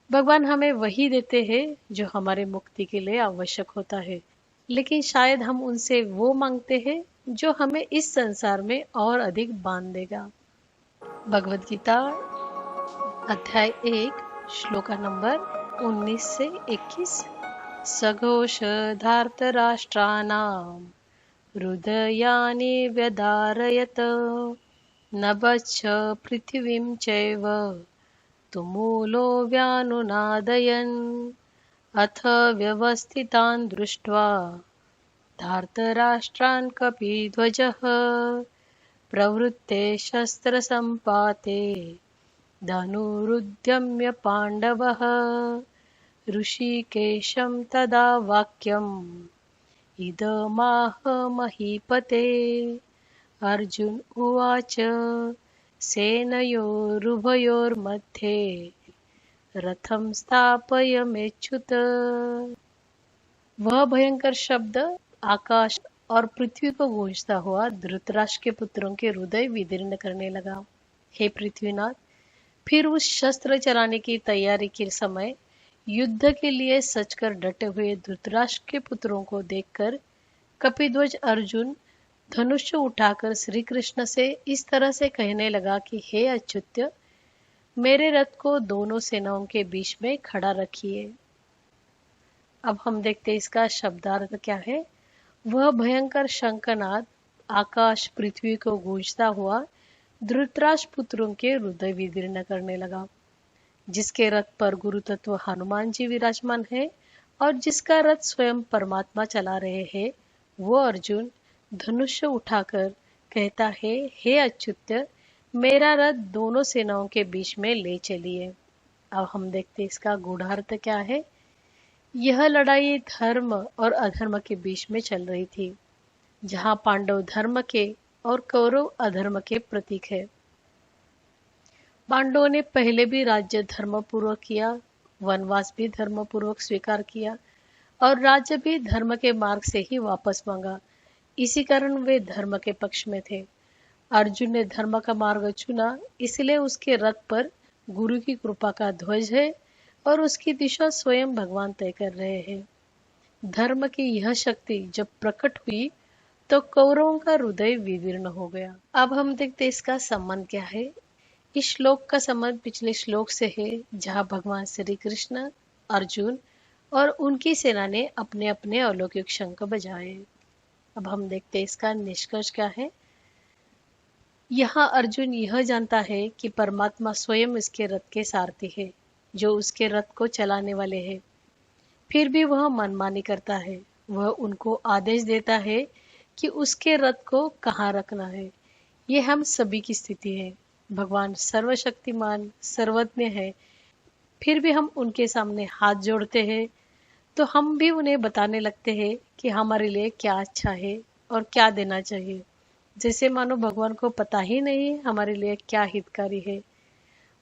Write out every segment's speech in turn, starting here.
भगवान हमें वही देते हैं जो हमारे मुक्ति के लिए आवश्यक होता है, लेकिन शायद हम उनसे वो मांगते हैं जो हमें इस संसार में और अधिक बांध देगा। भगवद गीता अध्याय 1 श्लोका नंबर 19 से 21। सघोष धार्तराष्ट्राणां हृदयानि व्यधारयत नभश्च पृथिवीं चैव तुमूलो व्यानुनादयन् अथ व्यवस्थितान् दृष्ट्वा धार्तराष्ट्रान् कपिध्वजः प्रवृत्ते शस्त्रसम्पाते धनुरुद्यम्य पाण्डवः ऋषिकेशं तदा वाक्यम् इदमाह महीपते। अर्जुन उवाच सेनयोरुभयोर्मध्ये रथं स्थापयमेच्युत। वह भयंकर शब्द आकाश और पृथ्वी को गूंजता हुआ धृतराष्ट्र के पुत्रों के हृदय विदीर्ण करने लगा। हे पृथ्वीनाथ, फिर उस शस्त्र चलाने की तैयारी के समय युद्ध के लिए सजकर डटे हुए धृतराष्ट्र के पुत्रों को देखकर कपिध्वज अर्जुन धनुष उठाकर श्री कृष्ण से इस तरह से कहने लगा कि हे अच्युत, मेरे रथ को दोनों सेनाओं के बीच में खड़ा रखिए। अब हम देखते हैं इसका शब्दार्थ क्या है। वह भयंकर शंखनाद आकाश पृथ्वी को गूंजता हुआ धृतराष्ट्र पुत्रों के हृदय विदीर्ण करने लगा। जिसके रथ पर गुरु तत्व हनुमान जी विराजमान है और जिसका रथ स्वयं परमात्मा चला रहे हैं, वो अर्जुन धनुष उठाकर कहता है, हे अच्युत, मेरा रथ दोनों सेनाओं के बीच में ले चलिए। अब हम देखते हैं इसका गूढ़ार्थ क्या है। यह लड़ाई धर्म और अधर्म के बीच में चल रही थी, जहां पांडव धर्म के और कौरव अधर्म के प्रतीक है। पांडवों ने पहले भी राज्य धर्म पूर्वक किया, वनवास भी धर्म पूर्वक स्वीकार किया और राज्य भी धर्म के मार्ग से ही वापस मांगा। इसी कारण वे धर्म के पक्ष में थे। अर्जुन ने धर्म का मार्ग चुना, इसलिए उसके रथ पर गुरु की कृपा का ध्वज है और उसकी दिशा स्वयं भगवान तय कर रहे हैं। धर्म की यह शक्ति जब प्रकट हुई तो कौरवों का हृदय विदीर्ण हो गया। अब हम देखते इसका संबंध क्या है। इस श्लोक का संबंध पिछले श्लोक से है, जहां भगवान श्री कृष्ण, अर्जुन और उनकी सेना ने अपने अपने अलौकिक शंख बजाए। अब हम देखते इसका निष्कर्ष क्या है। यहाँ अर्जुन यह जानता है कि परमात्मा स्वयं इसके रथ के सारथी है, जो उसके रथ को चलाने वाले हैं। फिर भी वह मनमानी करता है। वह उनको आदेश देता है कि उसके रथ को कहाँ रखना है। ये हम सभी की स्थिति है। भगवान सर्वशक्तिमान सर्वज्ञ है, फिर भी हम उनके सामने हाथ जोड़ते हैं तो हम भी उन्हें बताने लगते हैं कि हमारे लिए क्या अच्छा है और क्या देना चाहिए, जैसे मानो भगवान को पता ही नहीं हमारे लिए क्या हितकारी है।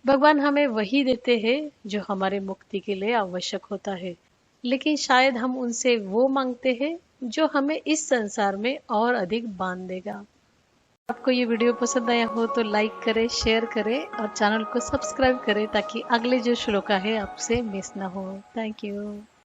भगवान हमें वही देते हैं जो हमारे मुक्ति के लिए आवश्यक होता है, लेकिन शायद हम उनसे वो मांगते हैं जो हमें इस संसार में और अधिक बांध देगा। आपको ये वीडियो पसंद आया हो तो लाइक करें, शेयर करें और चैनल को सब्सक्राइब करें ताकि अगले जो श्लोका है आपसे मिस ना हो। Thank you.